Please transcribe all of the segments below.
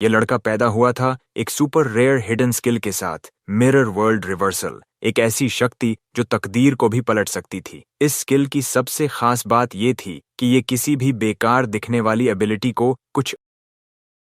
ये लड़का पैदा हुआ था एक सुपर रेयर हिडन स्किल के साथ, मिरर वर्ल्ड रिवर्सल, एक ऐसी शक्ति जो तकदीर को भी पलट सकती थी। इस स्किल की सबसे खास बात ये थी कि ये किसी भी बेकार दिखने वाली एबिलिटी को कुछ।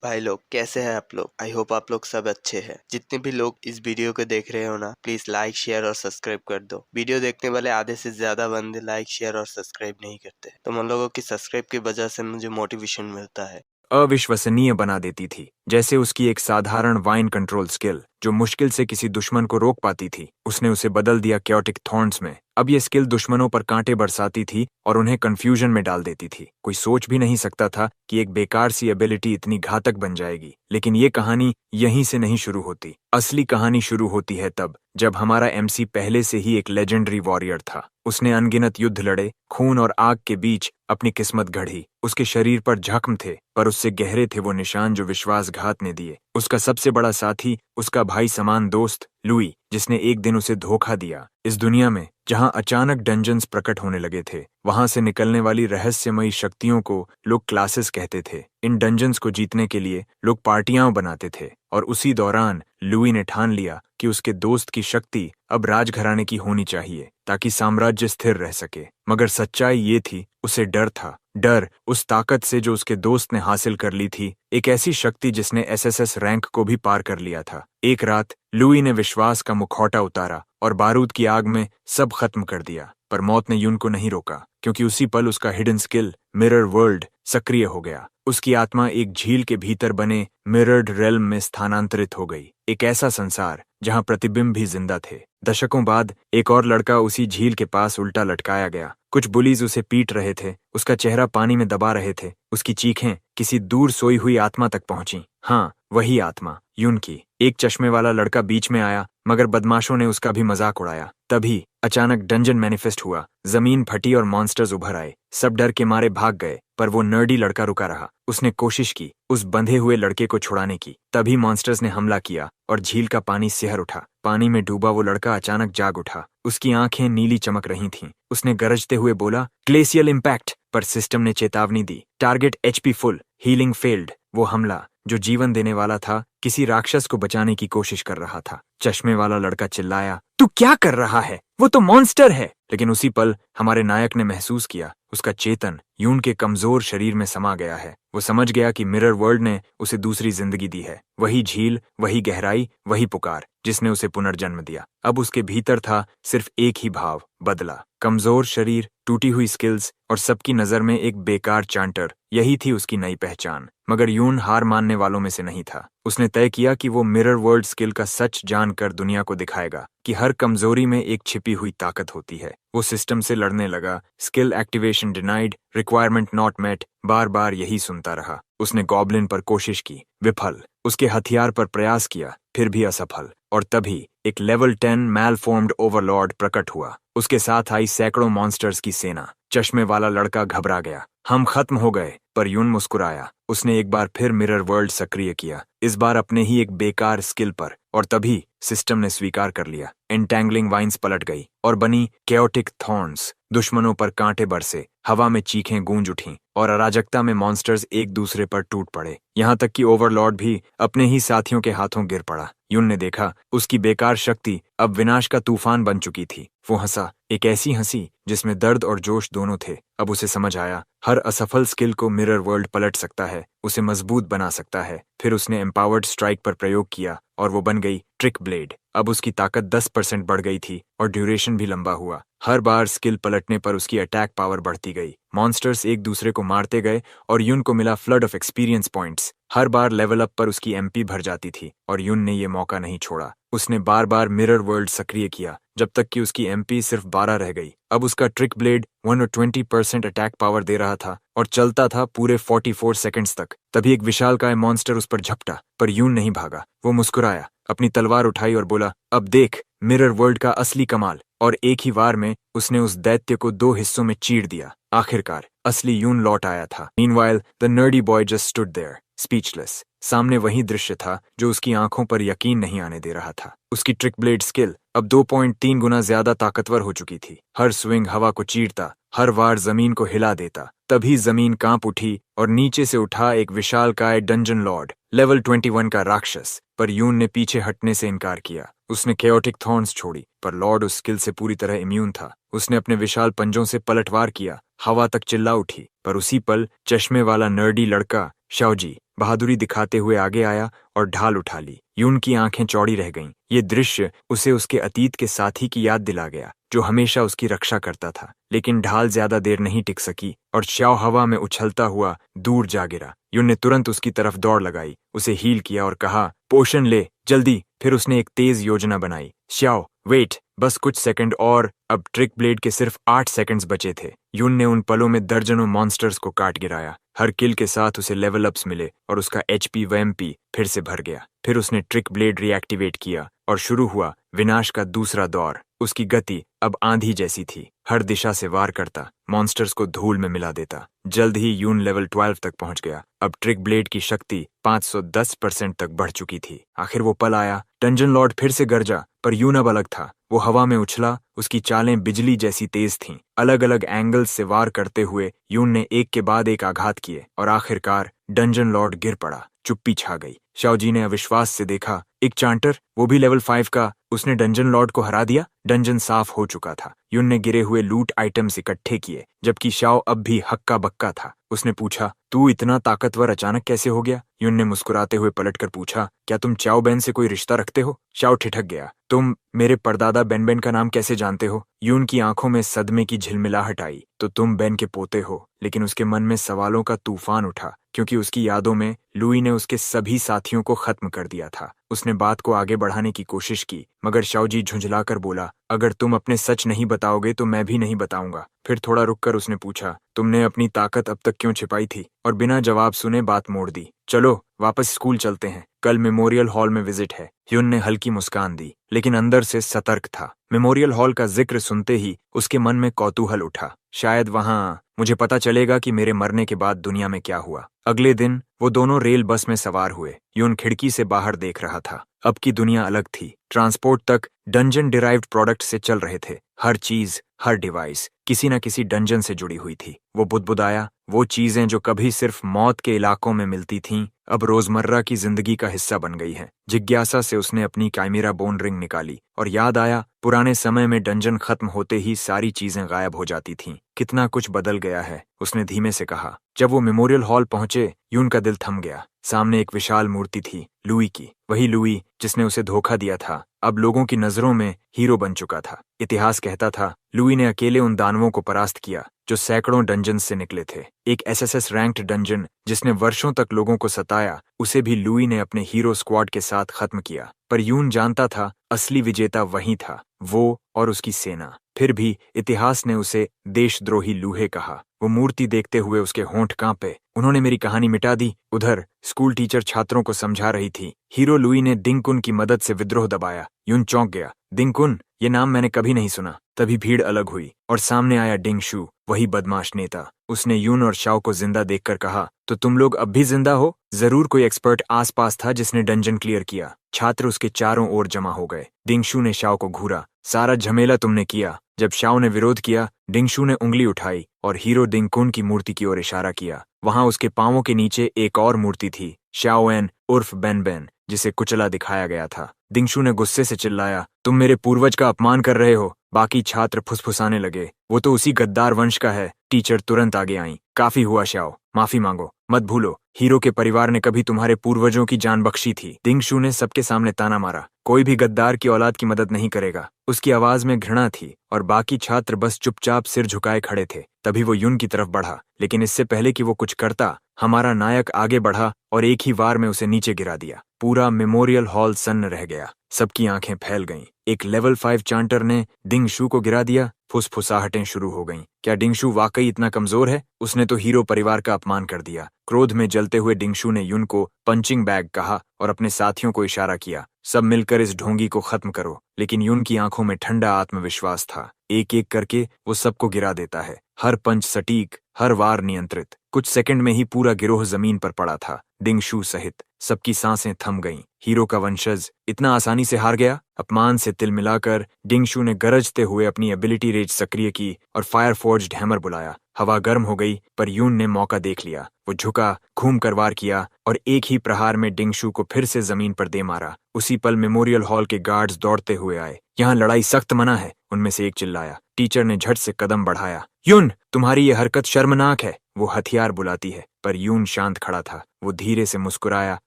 भाई लोग कैसे हैं आप लोग। आई होप आप लोग सब अच्छे हैं। जितने भी लोग इस वीडियो को देख रहे हो ना, प्लीज लाइक शेयर और सब्सक्राइब कर दो। वीडियो देखने वाले आधे से ज्यादा बंदे लाइक शेयर और सब्सक्राइब नहीं करते, तो उन लोगों की सब्सक्राइब की वजह से मुझे मोटिवेशन मिलता है। अविश्वसनीय बना देती थी, जैसे उसकी एक साधारण वाइन कंट्रोल स्किल जो मुश्किल से किसी दुश्मन को रोक पाती थी, उसने उसे बदल दिया क्योटिक थॉर्न्स में। अब ये स्किल दुश्मनों पर कांटे बरसाती थी और उन्हें कंफ्यूजन में डाल देती थी। कोई सोच भी नहीं सकता था कि एक बेकार सी एबिलिटी इतनी घातक बन जाएगी। लेकिन ये कहानी यहीं से नहीं शुरू होती। असली कहानी शुरू होती है तब जब हमारा एमसी पहले से ही एक लेजेंडरी वॉरियर था। उसने अनगिनत युद्ध लड़े, खून और आग के बीच अपनी किस्मत गढ़ी। उसके शरीर पर जख्म थे, पर उससे गहरे थे वो निशान जो विश्वासघात ने दिए। उसका सबसे बड़ा साथी उसका भाई समान दोस्त लुई, जिसने एक दिन उसे धोखा दिया। इस दुनिया में जहां अचानक डंजन्स प्रकट होने लगे थे, वहां से निकलने वाली रहस्यमयी शक्तियों को लोग क्लासेस कहते थे। इन डंजन्स को जीतने के लिए लोग पार्टियां बनाते थे, और उसी दौरान लुई ने ठान लिया कि उसके दोस्त की शक्ति अब राजघराने की होनी चाहिए ताकि साम्राज्य स्थिर रह सके। मगर सच्चाई ये थी, उसे डर था। डर उस ताकत से जो उसके दोस्त ने हासिल कर ली थी, एक ऐसी शक्ति जिसने एसएसएस रैंक को भी पार कर लिया था। एक रात लुई ने विश्वास का मुखौटा उतारा और बारूद की आग में सब खत्म कर दिया। पर मौत ने यून को नहीं रोका, क्योंकि उसी पल उसका हिडन स्किल मिरर वर्ल्ड सक्रिय हो गया। उसकी आत्मा एक झील के भीतर बने मिरर्ड रेल्म में स्थानांतरित हो गई, एक ऐसा संसार जहां प्रतिबिंब भी जिंदा थे। दशकों बाद एक और लड़का उसी झील के पास उल्टा लटकाया गया। कुछ बुलीज उसे पीट रहे थे, उसका चेहरा पानी में दबा रहे थे। उसकी चीखें किसी दूर सोई हुई आत्मा तक पहुंची। हाँ, वही आत्मा, यून की। एक चश्मे वाला लड़का बीच में आया, मगर बदमाशों ने उसका भी मजाक उड़ाया। तभी अचानक डंजन मैनिफेस्ट हुआ, जमीन फटी और मॉन्स्टर्स उभर आए। सब डर के मारे भाग गए, पर वो नर्डी लड़का रुका रहा। उसने कोशिश की उस बंधे हुए लड़के को छुड़ाने की। तभी मॉन्स्टर्स ने हमला किया और झील का पानी सिहर उठा। पानी में डूबा वो लड़का अचानक जाग उठा। उसकी आंखें नीली चमक रही थीं। उसने गरजते हुए बोला, ग्लेशियल इम्पैक्ट। पर सिस्टम ने चेतावनी दी, target HP full, healing failed. वो हमला जो जीवन देने वाला था, किसी राक्षस को बचाने की कोशिश कर रहा था। चश्मे वाला लड़का चिल्लाया, तू क्या कर रहा है? वो तो मॉन्स्टर है। लेकिन उसी पल हमारे नायक ने महसूस किया, उसका चेतन यून के कमजोर शरीर में समा गया है। वो समझ गया कि मिरर वर्ल्ड ने उसे दूसरी जिंदगी दी है। वही झील, वही गहराई, वही पुकार जिसने उसे पुनर्जन्म दिया। अब उसके भीतर था सिर्फ एक ही भाव, बदला। कमजोर शरीर, टूटी हुई स्किल्स और सबकी नजर में एक बेकार चांटर, यही थी उसकी नई पहचान। मगर यून हार मानने वालों में से नहीं था। उसने तय किया कि वो मिरर वर्ल्ड स्किल का सच जानकर दुनिया को दिखाएगा कि हर कमजोरी में एक छिपी हुई ताकत होती है। वो सिस्टम से लड़ने लगा, skill activation denied, requirement not met, बार बार यही सुनता रहा। उसने गॉब्लिन पर कोशिश की, विफल। उसके हथियार पर प्रयास किया, फिर भी असफल। और तभी एक लेवल 10 मैलफॉर्म्ड ओवरलॉर्ड प्रकट हुआ। उसके साथ आई सैकड़ों मॉन्स्टर्स की सेना। चश्मे वाला लड़का घबरा गया, हम खत्म हो गए। पर यून मुस्कुराया। उसने एक बार फिर मिरर वर्ल्ड सक्रिय किया, इस बार अपने ही एक बेकार स्किल पर। और तभी सिस्टम ने स्वीकार कर लिया। एंटैंगलिंग वाइन्स पलट गई और बनी केओटिक थॉर्न्स। दुश्मनों पर कांटे बरसे, हवा में चीखें गूंज उठीं और अराजकता में मॉन्स्टर्स एक दूसरे पर टूट पड़े। यहाँ तक कि ओवरलॉर्ड भी अपने ही साथियों के हाथों गिर पड़ा। यून ने देखा उसकी बेकार शक्ति अब विनाश का तूफान बन चुकी थी। वो हंसा, एक ऐसी हंसी जिसमें दर्द और जोश दोनों थे। अब उसे समझ आया, हर असफल स्किल को मिरर वर्ल्ड पलट सकता है, उसे मजबूत बना सकता है। फिर उसने एम्पावर्ड स्ट्राइक पर प्रयोग किया और वो बन गई ट्रिक ब्लेड। अब उसकी ताकत 10% बढ़ गई थी और ड्यूरेशन भी लंबा हुआ। हर बार स्किल पलटने पर उसकी अटैक पावर बढ़ती गई। मॉन्स्टर्स एक दूसरे को मारते गए और यून को मिला flood of experience points. Her bar level up पर उसकी एमपी भर जाती थी और यून ने ये मौका नहीं छोड़ा। उसने बार बार मिरर वर्ल्ड सक्रिय किया जब तक कि उसकी एमपी सिर्फ 12 रह गई। अब उसका ट्रिक ब्लेड 120% अटैक पावर दे रहा था और चलता था पूरे 44 सेकंड्स तक। तभी एक विशालकाय मॉन्स्टर उस पर झपटा, पर यून नहीं भागा। वो मुस्कुराया, अपनी तलवार उठाई और बोला, अब देख मिरर वर्ल्ड का असली कमाल। और एक ही वार में उसने उस दैत्य को 2 हिस्सों में चीर दिया। आखिरकार असली यून लौट आया था। Meanwhile the nerdy boy just stood there, speechless. सामने वही दृश्य था जो उसकी आंखों पर यकीन नहीं आने दे रहा था। उसकी ट्रिक ब्लेड स्किल अब 2.3 गुना ज्यादा ताकतवर हो चुकी थी। हर स्विंग हवा को चीरता, हर वार जमीन को हिला देता। तभी जमीन कांप उठी और नीचे से उठा एक विशालकाय डंजन लॉर्ड, लेवल 21 का राक्षस। पर यून ने पीछे हटने से इनकार किया। उसने केओटिक थॉर्न्स छोड़ी, पर लॉर्ड उस स्किल से पूरी तरह इम्यून था। उसने अपने विशाल पंजों से पलटवार किया, हवा तक चिल्ला उठी। पर उसी पल चश्मे वाला नर्डी लड़का शाओजी बहादुरी दिखाते हुए आगे आया और ढाल उठा ली। यून की आंखें चौड़ी रह गईं। ये दृश्य उसे उसके अतीत के साथी की याद दिला गया, जो हमेशा उसकी रक्षा करता था। लेकिन ढाल ज्यादा देर नहीं टिक सकी और श्याओ हवा में उछलता हुआ दूर जा गिरा। यून ने तुरंत उसकी तरफ दौड़ लगाई, उसे हील किया और कहा, पोशन ले जल्दी। फिर उसने एक तेज योजना बनाई। श्याओ वेट, बस कुछ सेकंड और। अब ट्रिक ब्लेड के सिर्फ 8 सेकंड्स बचे थे। यून ने उन पलों में दर्जनों मॉन्स्टर्स को काट गिराया। हर किल के साथ उसे लेवल अप्स मिले और उसका एचपी वैम्पी फिर से भर गया। फिर उसने ट्रिक ब्लेड रिएक्टिवेट किया और शुरू हुआ विनाश का दूसरा दौर। उसकी गति अब आंधी जैसी थी, हर दिशा से वार करता, मॉन्स्टर्स को धूल में मिला देता। जल्द ही यून लेवल 12 तक पहुंच गया। अब ट्रिक ब्लेड की शक्ति 510% तक बढ़ चुकी थी। आखिर वो पल आया। डंजन लॉर्ड फिर से गरजा, पर यून अब अलग था। वो हवा में उछला, उसकी चालें बिजली जैसी तेज थीं। अलग अलग एंगल्स से वार करते हुए यून ने एक के बाद एक आघात किए और आखिरकार डंजन लॉर्ड गिर पड़ा। चुप्पी छा गई। शाओजी ने अविश्वास से देखा, एक चांटर, वो भी लेवल 5 का, उसने डंजन लॉर्ड को हरा दिया। डंजन साफ हो चुका था। यून ने गिरे हुए लूट आइटम्स इकट्ठे किए, जबकि शाओ अब भी हक्का बक्का था। उसने पूछा, तू इतना ताकतवर अचानक कैसे हो गया? यून ने मुस्कुराते हुए पलटकर पूछा, क्या तुम चाओ बेन से कोई रिश्ता रखते हो? शाओ ठिठक गया, तुम मेरे परदादा बेन का नाम कैसे जानते हो? यून की आंखों में सदमे की झिलमिलाहट आई। तो तुम बेन के पोते हो। लेकिन उसके मन में सवालों का तूफान उठा, क्योंकि उसकी यादों में लुई ने उसके सभी साथियों को खत्म कर दिया था। उसने बात को आगे बढ़ाने की कोशिश की, मगर शाओजी झुंझलाकर बोला, अगर तुम अपने सच नहीं बताओगे तो मैं भी नहीं बताऊंगा। फिर थोड़ा रुककर उसने पूछा, तुमने अपनी ताकत अब तक क्यों छिपाई थी? और बिना जवाब सुने बात मोड़ दी, चलो वापस स्कूल चलते हैं, कल मेमोरियल हॉल में विजिट है। ह्यून ने हल्की मुस्कान दी, लेकिन अंदर से सतर्क था। मेमोरियल हॉल का जिक्र सुनते ही उसके मन में कौतूहल उठा। शायद वहां मुझे पता चलेगा कि मेरे मरने के बाद दुनिया में क्या हुआ। अगले दिन वो दोनों रेल बस में सवार हुए। यून खिड़की से बाहर देख रहा था। अब की दुनिया अलग थी। ट्रांसपोर्ट तक डंजन डिराइव्ड प्रोडक्ट से चल रहे थे। हर चीज, हर डिवाइस किसी न किसी डंजन से जुड़ी हुई थी। वो बुदबुदाया, वो चीजें जो कभी सिर्फ मौत के इलाकों में मिलती थीं, अब रोजमर्रा की जिंदगी का हिस्सा बन गई हैं। जिज्ञासा से उसने अपनी काइमेरा बोन रिंग निकाली और याद आया, पुराने समय में डंजन खत्म होते ही सारी चीजें गायब हो जाती थीं। कितना कुछ बदल गया है, उसने धीमे से कहा। जब वो मेमोरियल हॉल पहुंचे, यून का दिल थम गया। सामने एक विशाल मूर्ति थी, लुई की। वही लुई जिसने उसे धोखा दिया था, अब लोगों की नजरों में हीरो बन चुका था। इतिहास कहता था, लुई ने अकेले उन दानवों को परास्त किया जो सैकड़ों डंजन से निकले थे। एक एसएसएस रैंक्ड डंजन जिसने वर्षों तक लोगों को सताया, उसे भी लुई ने अपने हीरो स्क्वाड के साथ खत्म किया। पर यून जानता था, असली विजेता वही था, वो और उसकी सेना। फिर भी इतिहास ने उसे देशद्रोही लूहे कहा। वो मूर्ति देखते हुए उसके होंठ कांपे। उन्होंने मेरी कहानी मिटा दी। उधर स्कूल टीचर छात्रों को समझा रही थी। हीरो लुई ने डिंगकुन की मदद से विद्रोह दबाया। यून चौंक गया। डिंगकुन, ये नाम मैंने कभी नहीं सुना। तभी भीड़ अलग हुई और सामने आया डिंगशू, वही बदमाश नेता। उसने यून और शाओ को जिंदा देखकर कहा, तो तुम लोग अब भी जिंदा हो? जरूर कोई एक्सपर्ट आसपास था जिसने डंजन क्लियर किया। छात्र उसके चारों ओर जमा हो गए। डिंगशू ने शाओ को घूरा। सारा झमेला तुमने किया। जब शाओ ने विरोध किया, डिंगशू ने उंगली उठाई और हीरो डिंगकुन की मूर्ति की ओर इशारा किया। वहां उसके पांवों के नीचे एक और मूर्ति थी, शाओएन उर्फ बेन, जिसे कुचला दिखाया गया था। डिंगशू ने गुस्से से चिल्लाया, तुम मेरे पूर्वज का अपमान कर रहे हो। बाकी छात्र फुसफुसाने लगे, वो तो उसी गद्दार वंश का है। टीचर तुरंत आगे आई। काफी हुआ शाओ, माफी मांगो। मत भूलो, हीरो के परिवार ने कभी तुम्हारे पूर्वजों की जान बख्शी थी। डिंगशू ने सबके सामने ताना मारा, कोई भी गद्दार की औलाद की मदद नहीं करेगा। उसकी आवाज में घृणा थी और बाकी छात्र बस चुपचाप सिर झुकाए खड़े थे। तभी वो यून की तरफ बढ़ा, लेकिन इससे पहले कि वो कुछ करता, हमारा नायक आगे बढ़ा और एक ही वार में उसे नीचे गिरा दिया। पूरा मेमोरियल हॉल सन्न रह गया। सबकी आंखें फैल गईं। एक लेवल 5 चांटर ने डिंगशू को गिरा दिया। फुसफुसाहटें शुरू हो गईं। क्या डिंगशू वाकई इतना कमजोर है? उसने तो हीरो परिवार का अपमान कर दिया। क्रोध में जलते हुए डिंगशू ने यून को पंचिंग बैग कहा और अपने साथियों को इशारा किया, सब मिलकर इस ढोंगी को खत्म करो। लेकिन यून की आंखों में ठंडा आत्मविश्वास था। एक एक करके वो सबको गिरा देता है, हर पंच सटीक, हर वार नियंत्रित। कुछ सेकंड में ही पूरा गिरोह जमीन पर पड़ा था, डिंगशू सहित। सबकी सांसें थम गईं। हीरो का वंशज इतना आसानी से हार गया। अपमान से तिल मिलाकर डिंगशू ने गरजते हुए अपनी एबिलिटी रेज सक्रिय की और फायर फोर्ज्ड हैमर बुलाया। हवा गर्म हो गई, पर यून ने मौका देख लिया। वो झुका, घूम कर वार किया और एक ही प्रहार में डिंगशू को फिर से जमीन पर दे मारा। उसी पल मेमोरियल हॉल के गार्ड्स दौड़ते हुए आए। यहाँ लड़ाई सख्त मना है, उनमें से एक चिल्लाया। टीचर ने झट से कदम बढ़ाया। यून, तुम्हारी ये हरकत शर्मनाक है। वो हथियार बुलाती है, पर यून शांत खड़ा था। वो धीरे से मुस्कुराया,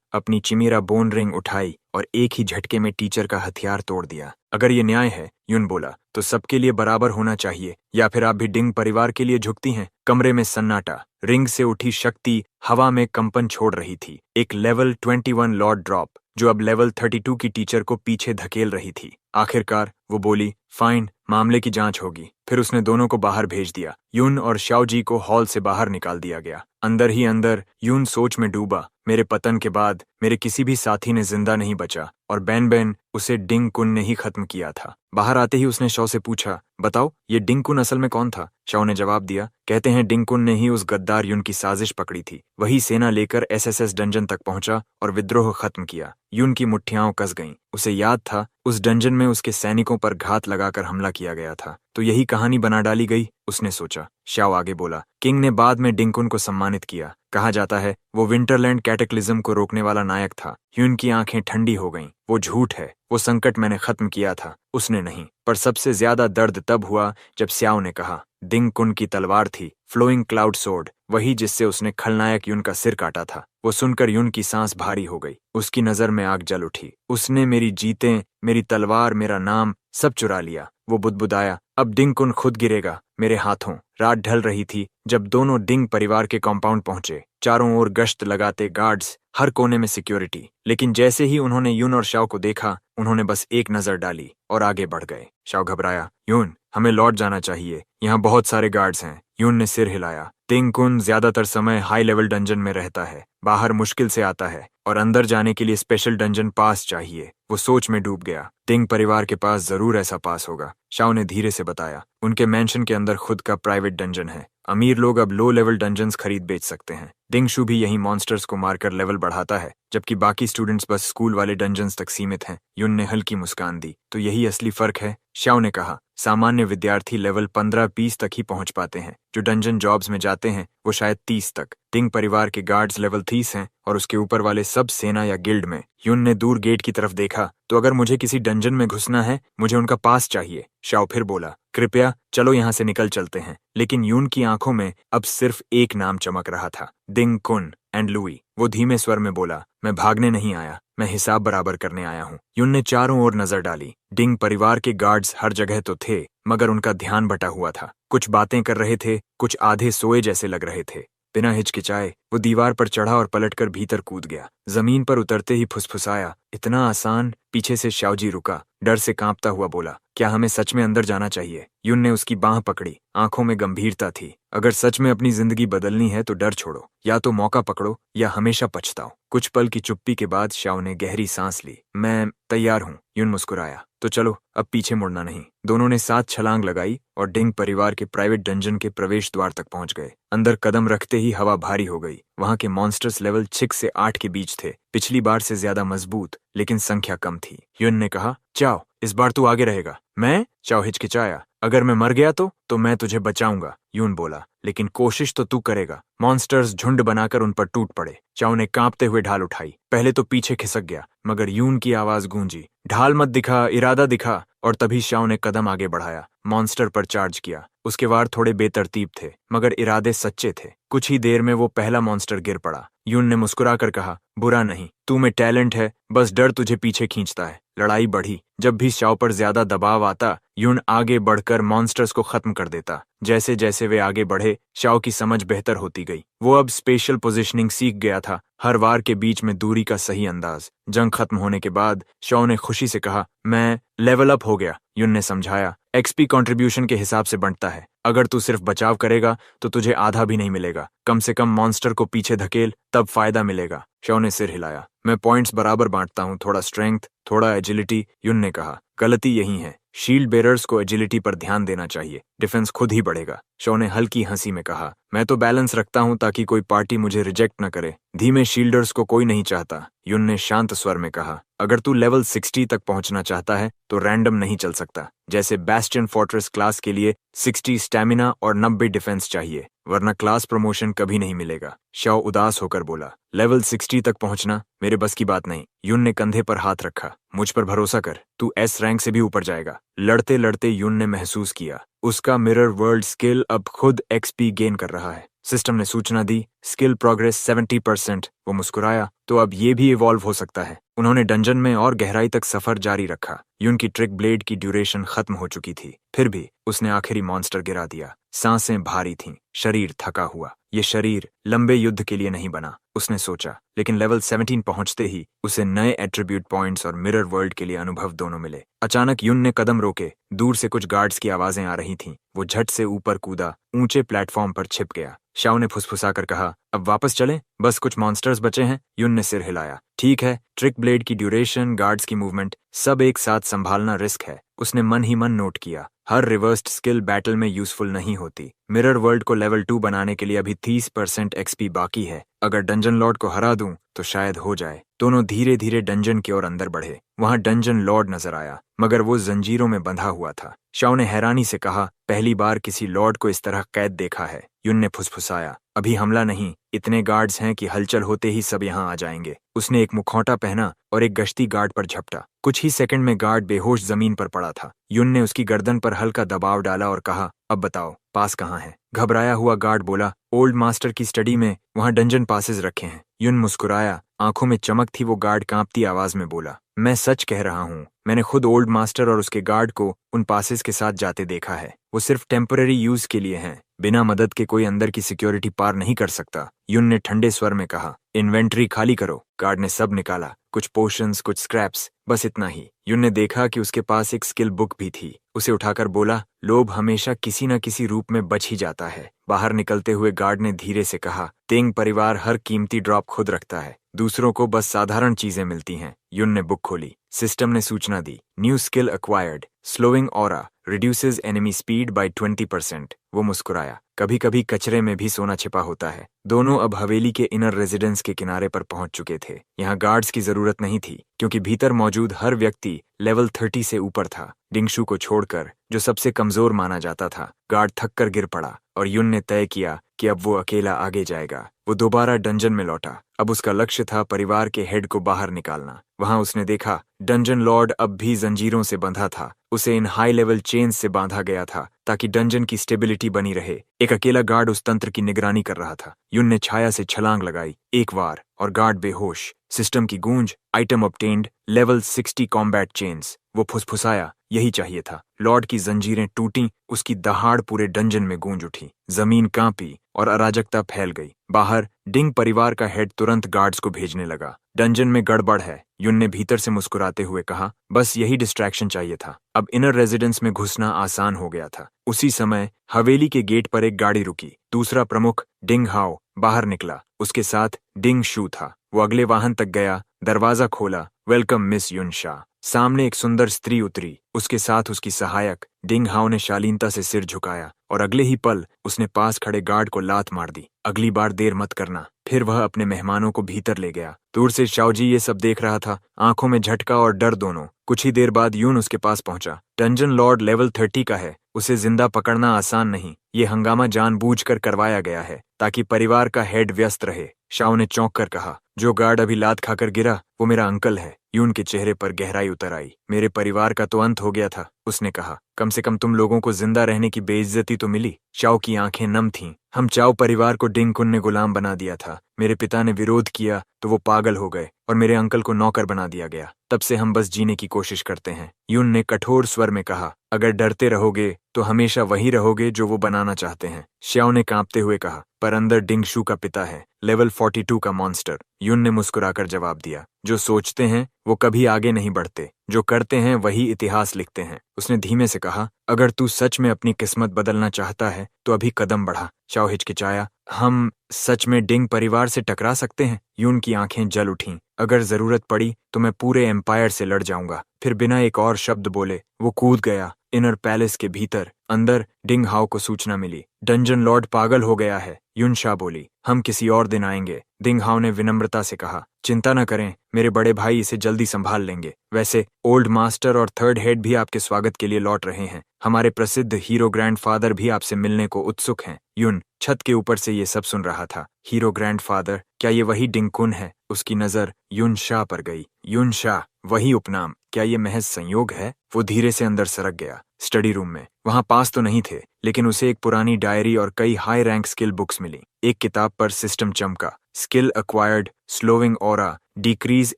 अपनी चिमीरा बोन रिंग उठाई और एक ही झटके में टीचर का हथियार तोड़ दिया। अगर ये न्याय है, यून बोला, तो सबके लिए बराबर होना चाहिए, या फिर आप भी डिंग परिवार के लिए झुकती हैं? कमरे में सन्नाटा। रिंग से उठी शक्ति हवा में कंपन छोड़ रही थी। एक लेवल 21 लॉर्ड ड्रॉप, जो अब लेवल 32 की टीचर को पीछे धकेल रही थी। आखिरकार वो बोली, फाइन, मामले की जांच होगी। फिर उसने दोनों को बाहर भेज दिया। यून और शाओजी को हॉल से बाहर निकाल दिया गया। अंदर ही अंदर यून सोच में डूबा। मेरे पतन के बाद मेरे किसी भी साथी ने जिंदा नहीं बचा, और बैन बैन उसे डिंग कुन ने ही खत्म किया था। बाहर आते ही उसने शाओ से पूछा, बताओ ये डिंग कुन असल में कौन था? शाओ ने जवाब दिया, कहते हैं डिंग कुन ने ही उस गद्दार यून की साजिश पकड़ी थी। वही सेना लेकर एसएसएस डंजन तक पहुंचा और विद्रोह खत्म किया। यून की मुठ्ठियां कस गईं। उसे याद था उस डंजन में उसके सैनिकों पर घात लगाकर हमला किया गया था, तो यही कहानी बना डाली गई, उसने सोचा। शाओ आगे बोला, किंग ने बाद में डिंग कुन को सम्मानित किया। कहा जाता है वो विंटरलैंड कैटेक्लिज्म को रोकने वाला नायक था। यून की आंखें ठंडी हो गईं। वो झूठ है, वो संकट मैंने खत्म किया था, उसने नहीं। पर सबसे ज्यादा दर्द तब हुआ जब स्याओ ने कहा, डिंग कुन की तलवार थी फ्लोइंग क्लाउड सोर्ड, वही जिससे उसने खलनायक यून का सिर काटा था। वो सुनकर यून की सांस भारी हो गई। उसकी नजर में आग जल उठी। उसने मेरी जीतें, मेरी तलवार, मेरा नाम सब चुरा लिया। वो बुदबुदाया, अब डिंग कुन खुद गिरेगा मेरे हाथों। रात ढल रही थी जब दोनों डिंग परिवार के कॉम्पाउंड पहुंचे। चारों ओर गश्त लगाते गार्ड्स, हर कोने में सिक्योरिटी। लेकिन जैसे ही उन्होंने यून और शाओ को देखा, उन्होंने बस एक नजर डाली और आगे बढ़ गए। शाओ घबराया, यून, हमें लौट जाना चाहिए, यहाँ बहुत सारे गार्ड्स हैं। यून ने सिर हिलाया। डिंग कुन ज्यादातर समय हाई लेवल डंजन में रहता है, बाहर मुश्किल से आता है, और अंदर जाने के लिए स्पेशल डंजन पास चाहिए। वो सोच में डूब गया। डिंग परिवार के पास जरूर ऐसा पास होगा, शाओ ने धीरे से बताया। उनके मैंशन के अंदर खुद का प्राइवेट डंजन है। अमीर लोग अब लो लेवल डंजन्स खरीद बेच सकते हैं। डिंगशू भी यही मॉन्स्टर्स को मारकर लेवल बढ़ाता है, जबकि बाकी स्टूडेंट्स बस स्कूल वाले डंजन्स तक सीमित हैं। यून ने हल्की मुस्कान दी, तो यही असली फर्क है, शाओ ने कहा। सामान्य विद्यार्थी लेवल 15-20 तक ही पहुंच पाते हैं। जो डंजन जॉब्स में जाते हैं वो शायद 30 तक। डिंग परिवार के गार्ड्स लेवल 30 हैं, और उसके ऊपर वाले सब सेना या गिल्ड में। यून ने दूर गेट की तरफ देखा, तो अगर मुझे किसी डंजन में घुसना है, मुझे उनका पास चाहिए। शाओ फिर बोला, कृपया चलो यहाँ से निकल चलते हैं। लेकिन यून की आंखों में अब सिर्फ एक नाम चमक रहा था, डिंग कुन एंड लुई। वो धीमे स्वर में बोला, मैं भागने नहीं आया, मैं हिसाब बराबर करने आया हूँ। यून ने चारों ओर नजर डाली। डिंग परिवार के गार्ड्स हर जगह तो थे, मगर उनका ध्यान बटा हुआ था। कुछ बातें कर रहे थे, कुछ आधे सोए जैसे लग रहे थे। बिना हिचकिचाए वो दीवार पर चढ़ा और पलटकर भीतर कूद गया। जमीन पर उतरते ही फुसफुसाया, इतना आसान। पीछे से शाओजी रुका, डर से कांपता हुआ बोला, क्या हमें सच में अंदर जाना चाहिए? यून ने उसकी बांह पकड़ी, आंखों में गंभीरता थी। अगर सच में अपनी जिंदगी बदलनी है तो डर छोड़ो, या तो मौका पकड़ो या हमेशा पछताओ। कुछ पल की चुप्पी के बाद शाओ ने गहरी सांस ली। मैं तैयार हूँ, यून मुस्कुराया। तो चलो, अब पीछे मुड़ना नहीं। दोनों ने साथ छलांग लगाई और डिंग परिवार के प्राइवेट डंजन के प्रवेश द्वार तक पहुंच गए। अंदर कदम रखते ही हवा भारी हो गई। वहां के मॉन्स्टर्स लेवल 6 से 8 के बीच थे। पिछली बार से ज्यादा मजबूत, लेकिन संख्या कम थी। यून ने कहा, चाओ, इस बार तू आगे रहेगा। मैं? चाओ हिचकिचाया। अगर मैं मर गया तो मैं तुझे बचाऊंगा, यून बोला, लेकिन कोशिश तो तू करेगा। मॉन्स्टर्स झुंड बनाकर उन पर टूट पड़े। चाओ ने कांपते हुए ढाल उठाई। पहले तो पीछे खिसक गया, मगर यून की आवाज गूंजी, ढाल मत दिखा, इरादा दिखा। और तभी शाओ ने कदम आगे बढ़ाया, मॉन्स्टर पर चार्ज किया। उसके वार थोड़े बेतरतीब थे, मगर इरादे सच्चे थे। कुछ ही देर में वो पहला मॉन्स्टर गिर पड़ा। यून ने मुस्कुराकर कहा, बुरा नहीं, तू में टैलेंट है, बस डर तुझे पीछे खींचता है। लड़ाई बढ़ी। जब भी शाओ पर ज्यादा दबाव आता, यून आगे बढ़कर मॉन्स्टर्स को खत्म कर देता। जैसे जैसे वे आगे बढ़े, शाओ की समझ बेहतर होती गई। वो अब स्पेशल पोजीशनिंग सीख गया था, हर वार के बीच में दूरी का सही अंदाज। जंग खत्म होने के बाद शाओ ने खुशी से कहा, मैं लेवल अप हो गया। यून ने समझाया, एक्सपी कंट्रीब्यूशन के हिसाब से बढ़ता है। अगर तू सिर्फ बचाव करेगा तो तुझे आधा भी नहीं मिलेगा। कम से कम मॉन्स्टर को पीछे धकेल, तब फायदा मिलेगा। शाओ ने सिर हिलाया। मैं पॉइंट्स बराबर बांटता हूँ, थोड़ा स्ट्रेंथ, थोड़ा एजिलिटी। यून ने कहा, गलती यही है, शील्ड बेरर्स को एजिलिटी पर ध्यान देना चाहिए, डिफेंस खुद ही बढ़ेगा। शो ने हल्की हंसी में कहा, मैं तो बैलेंस रखता हूं ताकि कोई पार्टी मुझे रिजेक्ट न करे। धीमे शील्डर्स को कोई नहीं चाहता, युन ने शांत स्वर में कहा। अगर तू लेवल 60 तक पहुंचना चाहता है तो रैंडम नहीं चल सकता। जैसे बैस्टियन फोर्ट्रेस क्लास के लिए 60 स्टैमिना और 90 डिफेंस चाहिए, वरना क्लास प्रमोशन कभी नहीं मिलेगा। शाओ उदास होकर बोला, लेवल 60 तक पहुंचना मेरे बस की बात नहीं। युन ने कंधे पर हाथ रखा, मुझ पर भरोसा कर, तू एस रैंक से भी ऊपर जाएगा। लड़ते लड़ते युन ने महसूस किया उसका मिरर वर्ल्ड स्किल अब खुद एक्सपी गेन कर रहा है। सिस्टम ने सूचना दी, स्किल प्रोग्रेस 70%। वो मुस्कुराया, तो अब ये भी इवॉल्व हो सकता है। उन्होंने डंजन में और गहराई तक सफर जारी रखा। युन की ट्रिक ब्लेड की ड्यूरेशन खत्म हो चुकी थी, फिर भी उसने आखिरी मॉन्स्टर गिरा दिया। सांसें भारी थीं, शरीर थका हुआ। ये शरीर लंबे युद्ध के लिए नहीं बना, उसने सोचा। लेकिन लेवल 17 पहुंचते ही उसे नए एट्रीब्यूट पॉइंट्स और मिरर वर्ल्ड के लिए अनुभव दोनों मिले। अचानक युन ने कदम रोके। दूर से कुछ गार्ड्स की आवाजें आ रही थीं। वो झट से ऊपर कूदा, ऊंचे प्लेटफॉर्म पर छिप गया। शाओ ने फुसफुसाकर कहा, अब वापस चलें, बस कुछ मॉन्स्टर्स बचे हैं। युन ने सिर हिलाया। ठीक है, ट्रिक ब्लेड की ड्यूरेशन, गार्ड्स की मूवमेंट, सब एक साथ संभालना रिस्क है। उसने मन ही मन नोट किया, हर रिवर्स्ड स्किल बैटल में यूजफुल नहीं होती। मिरर वर्ल्ड को लेवल 2 बनाने के लिए अभी 30% एक्सपी बाकी है। अगर डंजन लॉर्ड को हरा दूं तो शायद हो जाए। दोनों धीरे धीरे डंजन की ओर अंदर बढ़े। वहां डंजन लॉर्ड नजर आया, मगर वो जंजीरों में बंधा हुआ था। शाओ ने हैरानी से कहा, पहली बार किसी लॉर्ड को इस तरह कैद देखा है। युन ने फुसफुसाया, अभी हमला नहीं, इतने गार्ड्स हैं कि हलचल होते ही सब यहाँ आ जाएंगे। उसने एक मुखौटा पहना और एक गश्ती गार्ड पर झपटा। कुछ ही सेकंड में गार्ड बेहोश जमीन पर पड़ा था। युन ने उसकी गर्दन पर हल्का दबाव डाला और कहा, अब बताओ पास कहाँ है? घबराया हुआ गार्ड बोला, ओल्ड मास्टर की स्टडी में, वहां डंजन पासेस रखे हैं। युन मुस्कुराया, आंखों में चमक थी। वो गार्ड कांपती आवाज में बोला, मैं सच कह रहा हूँ, मैंने खुद ओल्ड मास्टर और उसके गार्ड को उन पासेस के साथ जाते देखा है। वो सिर्फ टेम्पररी यूज के लिए हैं, बिना मदद के कोई अंदर की सिक्योरिटी पार नहीं कर सकता। युन ने ठंडे स्वर में कहा, इन्वेंट्री खाली करो। गार्ड ने सब निकाला, कुछ पोशंस, कुछ स्क्रैप्स, बस इतना ही। युन ने देखा कि उसके पास एक स्किल बुक भी थी। उसे उठाकर बोला, लोभ हमेशा किसी न किसी रूप में बच ही जाता है। बाहर निकलते हुए गार्ड ने धीरे से कहा, तेंग परिवार हर कीमती ड्रॉप खुद रखता है, दूसरों को बस साधारण चीजें मिलती हैं। युन ने बुक खोली। सिस्टम ने सूचना दी, new skill acquired, slowing aura, reduces enemy speed by 20%। वो मुस्कुराया, कभी कभी कचरे में भी सोना छिपा होता है। दोनों अब हवेली के इनर रेजिडेंस के किनारे पर पहुंच चुके थे। यहाँ गार्ड्स की जरूरत नहीं थी, क्योंकि भीतर मौजूद हर व्यक्ति लेवल 30 से ऊपर था। डिंगशु को छोड़कर, जो सबसे कमजोर माना जाता था। गार्ड थक कर गिर पड़ा और युन ने तय किया कि अब वो अकेला आगे जाएगा। वो दोबारा डंजन में लौटा। अब उसका लक्ष्य था परिवार के हेड को बाहर निकालना। वहां उसने देखा, डंजन लॉर्ड अब भी जंजीरों से बंधा था। उसे इन हाई लेवल चेन्स से बांधा गया था ताकि डंजन की स्टेबिलिटी बनी रहे। एक अकेला गार्ड उस तंत्र की निगरानी कर रहा था। युन ने छाया से छलांग लगाई, एक बार, और गार्ड बेहोश। सिस्टम की गूंज, item obtained, level 60 combat chains. वो फुसफुसाया, यही चाहिए था। लॉर्ड की जंजीरें टूटी, उसकी दहाड़ पूरे डंजन में गूंज उठी। जमीन कांपी और अराजकता फैल गई। बाहर डिंग परिवार का हेड तुरंत गार्ड्स को भेजने लगा। डंजन में गड़बड़ है, युन ने भीतर से मुस्कुराते हुए कहा, बस यही डिस्ट्रैक्शन चाहिए था। अब इनर रेजिडेंस में घुसना आसान हो गया था। उसी समय हवेली के गेट पर एक गाड़ी रुकी। दूसरा प्रमुख, डिंग हाओ, बाहर निकला। उसके साथ डिंग शू था। वो अगले वाहन तक गया, दरवाजा खोला, वेलकम मिस युन शाह। सामने एक सुंदर स्त्री उतरी, उसके साथ उसकी सहायक। डिंग हाओ ने शालीनता से सिर झुकाया और अगले ही पल उसने पास खड़े गार्ड को लात मार दी। अगली बार देर मत करना। फिर वह अपने मेहमानों को भीतर ले गया। दूर से शाओजी ये सब देख रहा था, आंखों में झटका और डर दोनों। कुछ ही देर बाद यून उसके पास पहुंचा। डंजन लॉर्ड लेवल 30 का है, उसे जिंदा पकड़ना आसान नहीं। ये हंगामा जानबूझकर करवाया गया है ताकि परिवार का हेड व्यस्त रहे। शाओ ने चौंक कर कहा, जो गार्ड अभी लात खाकर गिरा वो मेरा अंकल है। यून के चेहरे पर गहराई उतर आई। मेरे परिवार का तो अंत हो गया था, उसने कहा। कम से कम तुम लोगों को जिंदा रहने की बेइज्जती तो मिली। शाओ की आंखें नम थीं। हम चाओ परिवार को डिंग कुन ने गुलाम बना दिया था। मेरे पिता ने विरोध किया तो वो पागल हो गए और मेरे अंकल को नौकर बना दिया गया। तब से हम बस जीने की कोशिश करते हैं। यून ने कठोर स्वर में कहा, अगर डरते रहोगे तो हमेशा वही रहोगे जो वो बनाना चाहते हैं। शाओ ने कांपते हुए कहा, पर अंदर डिंगशू का पिता है, लेवल 42 का मॉन्स्टर। यून ने मुस्कुराकर जवाब दिया, जो सोचते हैं वो कभी आगे नहीं बढ़ते, जो करते हैं वही इतिहास लिखते हैं। उसने धीमे से कहा, अगर तू सच में अपनी किस्मत बदलना चाहता है तो अभी कदम बढ़ा। शाओ हिचकिचाया, हम सच में डिंग परिवार से टकरा सकते हैं? यून की आंखें जल उठीं। अगर जरूरत पड़ी तो मैं पूरे एम्पायर से लड़ जाऊंगा, फिर बिना एक और शब्द बोले वो कूद गया इनर पैलेस के भीतर। अंदर डिंग हाउ को सूचना मिली, डंजन लॉर्ड पागल हो गया है। युनशा बोली, हम किसी और दिन आएंगे। डिंग हाउ ने विनम्रता से कहा, चिंता न करें, मेरे बड़े भाई इसे जल्दी संभाल लेंगे। वैसे ओल्ड मास्टर और थर्ड हेड भी आपके स्वागत के लिए लौट रहे हैं। हमारे प्रसिद्ध हीरो ग्रैंडफादर भी आपसे मिलने को उत्सुक हैं। युन छत के ऊपर से ये सब सुन रहा था। हीरो ग्रैंडफादर, क्या ये वही डिंग कुन है? उसकी नजर युनशा पर गई। युनशा, वही उपनाम, क्या ये महज संयोग है? वो धीरे से अंदर सरक गया। स्टडी रूम में वहां पास तो नहीं थे, लेकिन उसे एक पुरानी डायरी और कई हाई रैंक स्किल बुक्स मिली। एक किताब पर सिस्टम चमका, skill acquired, slowing aura, decrease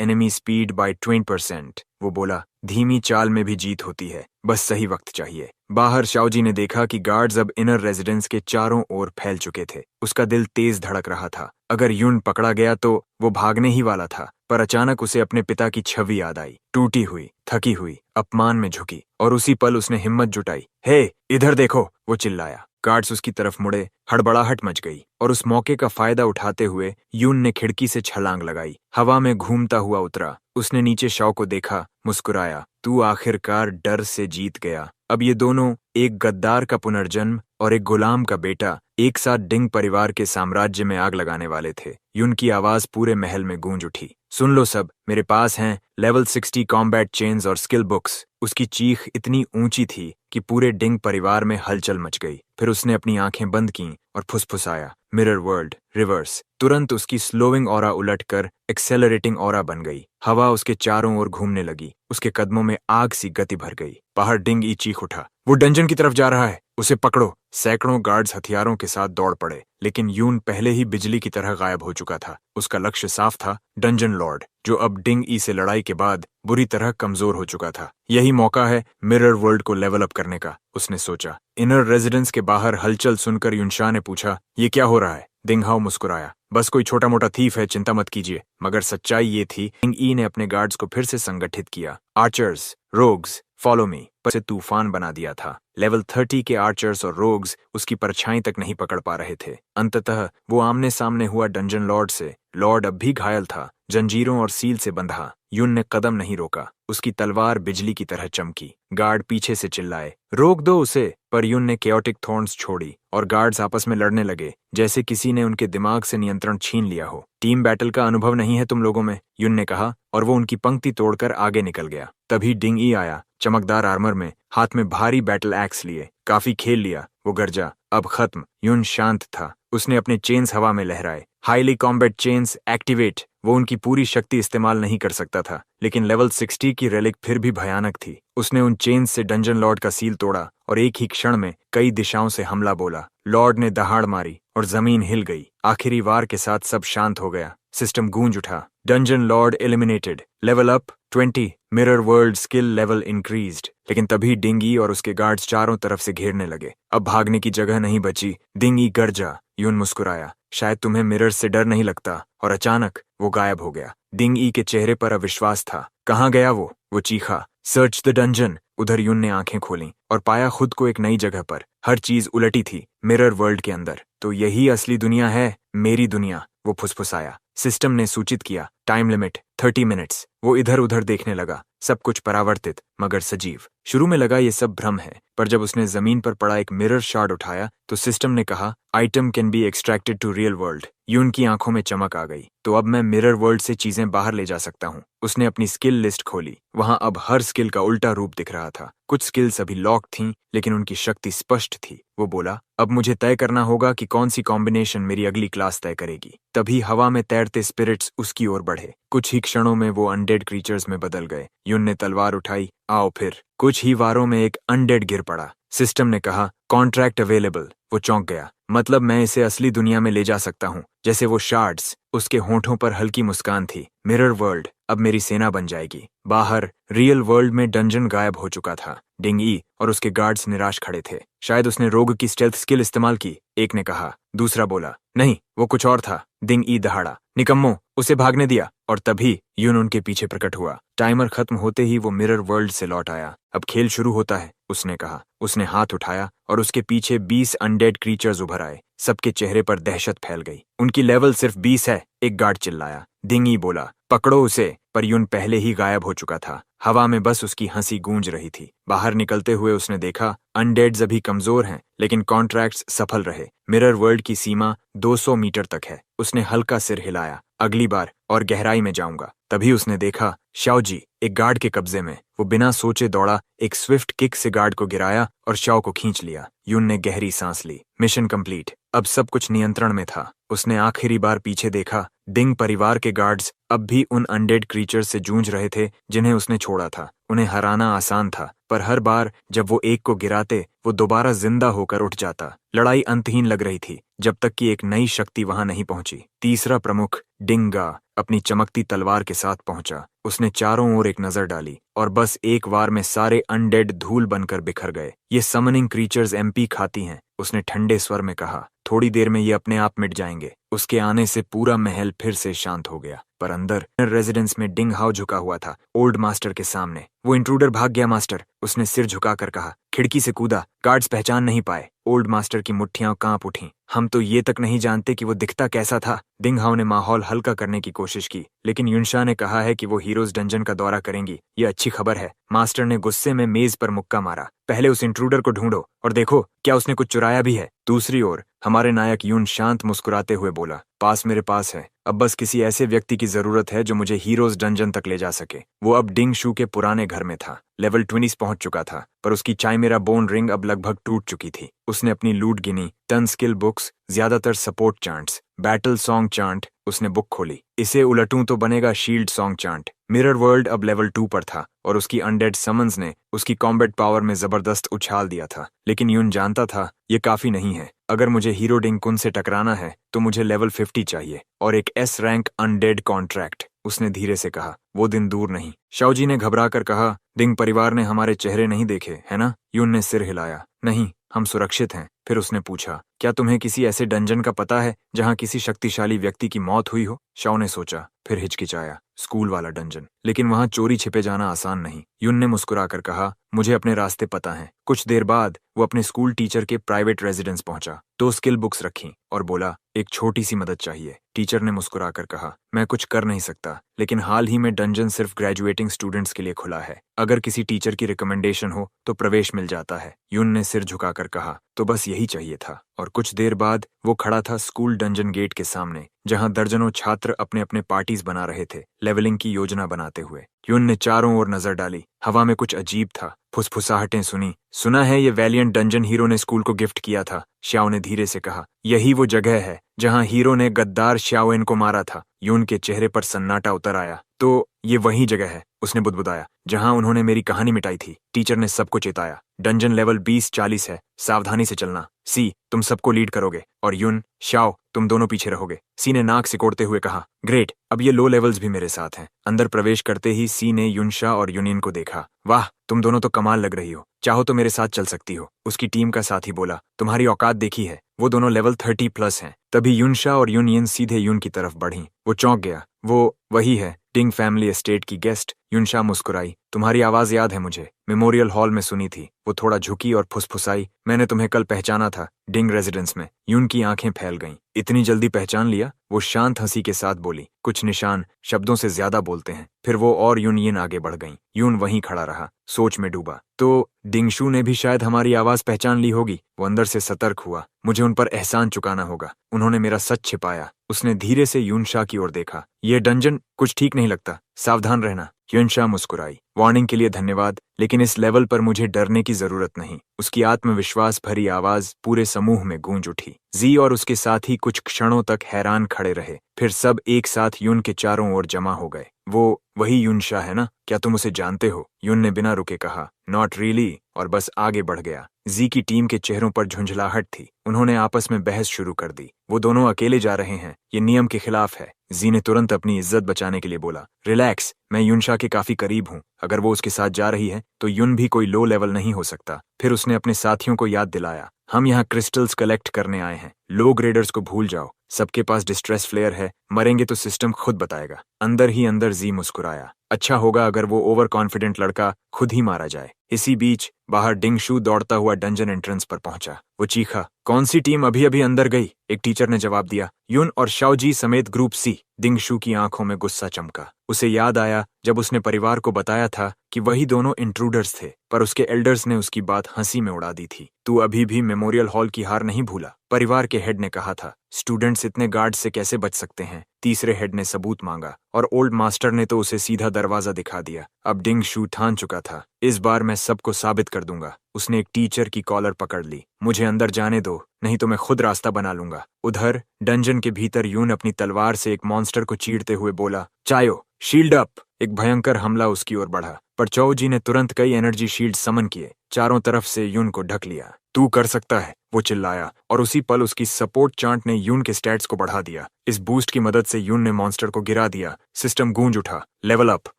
enemy speed by 20%। वो बोला, धीमी चाल में भी जीत होती है, बस सही वक्त चाहिए। बाहर शाओजी ने देखा कि गार्ड्स अब इनर रेजिडेंस के चारों ओर फैल चुके थे। उसका दिल तेज धड़क रहा था। अगर युन पकड़ा गया तो वो भागने ही वाला था, पर अचानक उसे अपने पिता की छवि याद आई, टूटी हुई, थकी हुई, अपमान में झुकी, और उसी पल उसने हिम्मत जुटाई। हे, इधर देखो, वो चिल्लाया। गार्ड्स उसकी तरफ मुड़े, हड़बड़ाहट मच गई, और उस मौके का फायदा उठाते हुए यून ने खिड़की से छलांग लगाई। हवा में घूमता हुआ उतरा। उसने नीचे शॉ को देखा, मुस्कुराया, तू आखिरकार डर से जीत गया। अब ये दोनों, एक गद्दार का पुनर्जन्म और एक गुलाम का बेटा, एक साथ डिंग परिवार के साम्राज्य में आग लगाने वाले थे। यून की आवाज पूरे महल में गूंज उठी, सुन लो सब, मेरे पास हैं लेवल 60 कॉम्बैट चेन्स और स्किल बुक्स। उसकी चीख इतनी ऊंची थी कि पूरे डिंग परिवार में हलचल मच गई। फिर उसने अपनी आंखें बंद कीं और फुसफुसाया, मिरर वर्ल्ड रिवर्स। तुरंत उसकी स्लोविंग ऑरा उलटकर एक्सेलरेटिंग ऑरा बन गई। हवा उसके चारों ओर घूमने लगी। उसके कदमों में आग सी गति भर गई। बाहर डिंग ई चीख उठा, वो डंजन की तरफ जा रहा है, उसे पकड़ो। सैकड़ों गार्ड्स हथियारों के साथ दौड़ पड़े, लेकिन यून पहले ही बिजली की तरह गायब हो चुका था। उसका लक्ष्य साफ था, डंजन लॉर्ड, जो अब डिंग ई से लड़ाई के बाद बुरी तरह कमजोर हो चुका था। यही मौका है मिरर वर्ल्ड को लेवल अप करने का, उसने सोचा। इनर रेजिडेंस के बाहर हलचल सुनकर युनशा ने पूछा, ये क्या हो रहा है? डिंग हाउ मुस्कुराया, बस कोई छोटा मोटा थीफ है, चिंता मत कीजिए। मगर सच्चाई ये थी, डिंग ई ने अपने गार्ड्स को फिर से संगठित किया। आर्चर्स, रोग्स, फॉलो मी, पर तूफान बना दिया था। लेवल 30 के आर्चर्स और रोग्स उसकी परछाई तक नहीं पकड़ पा रहे थे। अंततः वो आमने सामने हुआ डंजन लॉर्ड से। लॉर्ड अब भी घायल था, जंजीरों और सील से बंधा। यून ने कदम नहीं रोका। उसकी तलवार बिजली की तरह चमकी। गार्ड पीछे से चिल्लाए, रोक दो उसे, पर यून ने केओटिक थॉर्न्स छोड़ी और गार्ड्स आपस में लड़ने लगे, जैसे किसी ने उनके दिमाग से नियंत्रण छीन लिया हो। टीम बैटल का अनुभव नहीं है तुम लोगों में, यून ने कहा, और वो उनकी पंक्ति तोड़कर आगे निकल गया। तभी डिंग ई आया, चमकदार आर्मर में, हाथ में भारी बैटल एक्स लिए। काफी खेल लिया, वो गरजा, अब खत्म। यून शांत था। उसने अपने चेन्स हवा में लहराए। Highly combat chains activate. वो उनकी पूरी शक्ति इस्तेमाल नहीं कर सकता था, लेकिन लेवल 60 की रेलिक फिर भी भयानक थी। उसने उन चेन्स से डंजन लॉर्ड का सील तोड़ा और एक ही क्षण में कई दिशाओं से हमला बोला। लॉर्ड ने दहाड़ मारी और जमीन हिल गई। आखिरी वार के साथ सब शांत हो गया। सिस्टम गूंज उठा, dungeon Lord eliminated, level up 20, mirror world skill level increased. लेकिन तभी डिंगी और उसके गार्ड्स चारों तरफ से घेरने लगे। अब भागने की जगह नहीं बची। डिंगी गरजा। यून मुस्कुराया, शायद तुम्हें मिरर से डर नहीं लगता, और अचानक वो गायब हो गया। डिंग ई के चेहरे पर अविश्वास था। कहाँ गया वो? वो चीखा, सर्च द डंजन। उधर यून ने आंखें खोलीं और पाया खुद को एक नई जगह पर। हर चीज उलटी थी, मिरर वर्ल्ड के अंदर। तो यही असली दुनिया है, मेरी दुनिया, वो फुसफुसाया। सिस्टम ने सूचित किया, टाइम लिमिट 30 मिनट्स। वो इधर उधर देखने लगा, सब कुछ परावर्तित मगर सजीव। शुरू में लगा ये सब भ्रम है, पर जब उसने जमीन पर पड़ा एक मिरर शार्ड उठाया तो सिस्टम ने कहा, item can be extracted to real world. Yoon की आंखों में चमक आ गई। तो अब मैं मिरर वर्ल्ड से चीजें बाहर ले जा सकता हूँ। उसने अपनी स्किल लिस्ट खोली। वहां अब हर स्किल का उल्टा रूप दिख रहा था। कुछ स्किल्स अभी लॉक थीं, लेकिन उनकी शक्ति स्पष्ट थी। वो बोला, अब मुझे तय करना होगा कि कौन सी कॉम्बिनेशन मेरी अगली क्लास तय करेगी। तभी हवा में तैरते स्पिरिट्स उसकी ओर बढ़े। कुछ ही क्षणों में वो अनडेड क्रीचर्स में बदल गए। यून ने तलवार उठाई, आओ फिर। कुछ ही वारों में एक अनडेड गिर पड़ा। सिस्टम ने कहा, कॉन्ट्रैक्ट अवेलेबल। वो चौंक गया, मतलब मैं इसे असली दुनिया में ले जा सकता हूँ, जैसे वो शार्ड्स। उसके होठों पर हल्की मुस्कान थी। मिरर वर्ल्ड अब मेरी सेना बन जाएगी। बाहर रियल वर्ल्ड में डंजन गायब हो चुका था। डिंग ई और उसके गार्ड्स निराश खड़े थे। शायद उसने रोग की स्टेल्थ स्किल इस्तेमाल की, एक ने कहा। दूसरा बोला, नहीं, वो कुछ और था। डिंग ई दहाड़ा, निकम्मो, उसे भागने दिया। और तभी यून उनके पीछे प्रकट हुआ। टाइमर खत्म होते ही वो मिरर वर्ल्ड से लौट आया। अब खेल शुरू होता है, उसने कहा। उसने हाथ उठाया और उसके पीछे 20 अनडेड क्रीचर्स उभर आए। सबके चेहरे पर दहशत फैल गई। उनकी लेवल सिर्फ 20 है, एक गार्ड चिल्लाया। डिंग ई बोला, पकड़ो उसे। पर यून पहले ही गायब हो चुका था। हवा में बस उसकी हंसी गूंज रही थी। बाहर निकलते हुए उसने देखा अनडेड्स अभी कमजोर हैं, लेकिन कॉन्ट्रैक्ट्स सफल रहे। मिरर वर्ल्ड की सीमा 200 मीटर तक है। उसने हल्का सिर हिलाया। अगली बार और गहराई में जाऊंगा। तभी उसने देखा शाओजी एक गार्ड के कब्जे में। वो बिना सोचे दौड़ा, एक स्विफ्ट किक से गार्ड को गिराया और शाओ को खींच लिया। यून ने गहरी सांस ली। Mission complete. अब सब कुछ नियंत्रण में था। उसने आखिरी बार पीछे देखा। डिंग परिवार के गार्ड्स अब भी उन अनडेड क्रीचर्स से जूझ रहे थे जिन्हें उसने छोड़ा था। उन्हें हराना आसान था, पर हर बार जब वो एक को गिराते, वो दोबारा जिंदा होकर उठ जाता। लड़ाई अंतहीन लग रही थी, जब तक कि एक नई शक्ति वहां नहीं पहुंची। तीसरा प्रमुख डिंगा अपनी चमकती तलवार के साथ पहुंचा। उसने चारों ओर एक नजर डाली और बस एक वार में सारे अनडेड धूल बनकर बिखर गए। ये समनिंग क्रीचर्स एमपी खाती हैं, उसने ठंडे स्वर में कहा। थोड़ी देर में ये अपने आप मिट जाएंगे। उसके आने से पूरा महल फिर से शांत हो गया, पर अंदर रेजिडेंस में डिंग हाउ झुका हुआ था, ओल्ड मास्टर के सामने। वो इंट्रूडर भाग गया मास्टर, उसने सिर झुकाकर कहा। खिड़की से कूदा, गार्ड्स पहचान नहीं पाए। ओल्ड मास्टर की मुट्ठियां कांप उठीं। हम तो ये तक नहीं जानते कि वो दिखता कैसा था। डिंग हाउ ने माहौल हल्का करने की कोशिश की, लेकिन युनशा ने कहा है कि वो हीरोज डंजन का दौरा करेंगी। ये अच्छी खबर है। मास्टर ने गुस्से में मेज पर मुक्का मारा। पहले उस इंट्रूडर को ढूंढो और देखो क्या उसने कुछ चुराया भी है। दूसरी ओर हमारे नायक यून शांत मुस्कुराते हुए बोला, पास मेरे पास है। अब बस किसी ऐसे व्यक्ति की जरूरत है जो मुझे हीरोज डंजन तक ले जा सके। वो अब डिंग शू के पुराने घर में था। लेवल 20 पहुंच चुका था, पर उसकी चाइमेरा बोन रिंग अब लगभग टूट चुकी थी। उसने अपनी लूट गिनी, 10 स्किल बुक्स, ज्यादातर support chants, battle song chant. उसने बुक खोली। इसे उलटूं तो बनेगा shield song chant. Mirror world अब लेवल 2 पर था और उसकी अनडेड समन्स ने उसकी कॉम्बैट पावर में जबरदस्त उछाल दिया था। लेकिन यून जानता था ये काफी नहीं है। अगर मुझे हीरो डिंग कुन से टकराना है तो मुझे लेवल 50 चाहिए और एक एस रैंक अनडेड कॉन्ट्रैक्ट। उसने धीरे से कहा, वो दिन दूर नहीं। शाओजी ने घबराकर कहा, डिंग परिवार ने हमारे चेहरे नहीं देखे, है ना? यून ने सिर हिलाया। नहीं, हम सुरक्षित हैं। फिर उसने पूछा, क्या तुम्हें किसी ऐसे डंजन का पता है जहां किसी शक्तिशाली व्यक्ति की मौत हुई हो? शाओ ने सोचा, फिर हिचकिचाया। स्कूल वाला डंजन, लेकिन वहां चोरी छिपे जाना आसान नहीं। यून ने मुस्कुराकर कहा, मुझे अपने रास्ते पता है। कुछ देर बाद वो अपने स्कूल टीचर के प्राइवेट रेजिडेंस पहुंचा। 2 स्किल बुक्स रखी और बोला, एक छोटी सी मदद चाहिए। टीचर ने मुस्कुराकर कहा, मैं कुछ कर नहीं सकता, लेकिन हाल ही में डंजन सिर्फ ग्रेजुएटिंग स्टूडेंट्स के लिए खुला है। अगर किसी टीचर की रिकमेंडेशन हो तो प्रवेश मिल जाता है। यून ने सिर झुकाकर कहा, तो बस यही चाहिए था। और कुछ देर बाद वो खड़ा था स्कूल डंजन गेट के सामने, जहां दर्जनों छात्र अपने अपने पार्टीज बना रहे थे, लेवलिंग की योजना बनाते हुए। यून ने चारों ओर नजर डाली। हवा में कुछ अजीब था। फुसफुसाहटें सुनी। सुना है ये वैलियंट डंजन हीरो ने स्कूल को गिफ्ट किया था, श्याओ ने धीरे से कहा। यही वो जगह है जहां हीरो ने गद्दार श्याओएन को मारा था। यून के चेहरे पर सन्नाटा उतर आया। तो ये वही जगह है, उसने बुदबुदाया, जहां उन्होंने मेरी कहानी मिटाई थी। टीचर ने सबको चेताया, डंजन लेवल 20-40 है, सावधानी से चलना। सी, तुम सबको लीड करोगे और यून, शाओ, तुम दोनों पीछे रहोगे। सी ने नाक सिकोड़ते हुए कहा, ग्रेट, अब ये लो लेवल्स भी मेरे साथ हैं। अंदर प्रवेश करते ही सी ने युनशा और यूनियन को देखा। वाह, तुम दोनों तो कमाल लग रही हो, चाहो तो मेरे साथ चल सकती हो। उसकी टीम का साथी बोला, तुम्हारी औकात देखी है। वो दोनों लेवल 30+ हैं। तभी युनशा और यूनियन सीधे यून की तरफ बढ़ी। वो चौंक गया। वो वही है, डिंग फैमिली एस्टेट की गेस्ट। युनशा मुस्कुराई, तुम्हारी आवाज याद है मुझे, मेमोरियल हॉल में सुनी थी। वो थोड़ा झुकी और फुसफुसाई, मैंने तुम्हें कल पहचाना था, डिंग रेजिडेंस में। यून की आंखें फैल गईं। इतनी जल्दी पहचान लिया? वो शांत हंसी के साथ बोली, कुछ निशान शब्दों से ज्यादा बोलते हैं। फिर वो और यूनियन आगे बढ़ गईं। यून वहीं खड़ा रहा, सोच में डूबा। तो डिंगशू ने भी शायद हमारी आवाज पहचान ली होगी। वो अंदर से सतर्क हुआ, मुझे उन पर एहसान चुकाना होगा। उन्होंने मेरा सच छिपाया। उसने धीरे से युनशा की ओर देखा। ये डंजन कुछ ठीक नहीं लगता, सावधान रहना। युनशा मुस्कुराई, वार्निंग के लिए धन्यवाद, लेकिन इस लेवल पर मुझे डरने की जरूरत नहीं। उसकी आत्मविश्वास भरी आवाज पूरे समूह में गूंज उठी। जी और उसके साथी कुछ क्षणों तक हैरान खड़े रहे, फिर सब एक साथ यून के चारों ओर जमा हो गए। वो वही युनशा है ना? क्या तुम उसे जानते हो? यून ने बिना रुके कहा, नॉट रियली, और बस आगे बढ़ गया। जी की टीम के चेहरों पर झुंझलाहट थी। उन्होंने आपस में बहस शुरू कर दी। वो दोनों अकेले जा रहे हैं, ये नियम के खिलाफ है। जी ने तुरंत अपनी इज्जत बचाने के लिए बोला, रिलैक्स, मैं युनशा के काफी करीब हूँ। अगर वो उसके साथ जा रही है तो युन भी कोई लो लेवल नहीं हो सकता। फिर उसने अपने साथियों को याद दिलाया, हम यहाँ क्रिस्टल्स कलेक्ट करने आए हैं। लो ग्रेडर्स को भूल जाओ, सबके पास डिस्ट्रेस फ्लेयर है, मरेंगे तो सिस्टम खुद बताएगा। अंदर ही अंदर जी मुस्कुराया, अच्छा होगा अगर वो ओवर कॉन्फिडेंट लड़का खुद ही मारा जाए। इसी बीच बाहर डिंग शू दौड़ता हुआ डंजन एंट्रेंस पर पहुंचा। वो चीखा, कौन सी टीम अभी अभी अंदर गई? एक टीचर ने जवाब दिया, युन और शाओजी समेत ग्रुप सी। डिंग शू की आंखों में गुस्सा चमका। उसे याद आया जब उसने परिवार को बताया था कि वही दोनों इंट्रूडर्स थे, पर उसके एल्डर्स ने उसकी बात हंसी में उड़ा दी थी। तू अभी भी मेमोरियल हॉल की हार नहीं भूला? परिवार के हेड ने कहा था। स्टूडेंट्स इतने गार्ड से कैसे बच सकते हैं? तीसरे हेड ने सबूत मांगा और ओल्ड मास्टर ने तो उसे सीधा दरवाजा दिखा दिया। अब डिंग शू ठान चुका था, इस बार मैं सबको साबित कर दूंगा। उसने एक टीचर की कॉलर पकड़ ली। मुझे अंदर जाने दो, नहीं तो मैं खुद रास्ता बना लूंगा। उधर डंजन के भीतर यून अपनी तलवार से एक मॉन्स्टर को चीरते हुए बोला, चायो, शील्ड अप। एक भयंकर हमला उसकी ओर बढ़ा, पर चौजी ने तुरंत कई एनर्जी शील्ड समन किए, चारों तरफ से यून को ढक लिया। तू कर सकता है, वो चिल्लाया, और उसी पल उसकी सपोर्ट चांट ने यून के स्टैट्स को बढ़ा दिया। इस बूस्ट की मदद से यून ने मॉन्स्टर को गिरा दिया। सिस्टम गूंज उठा। लेवल अप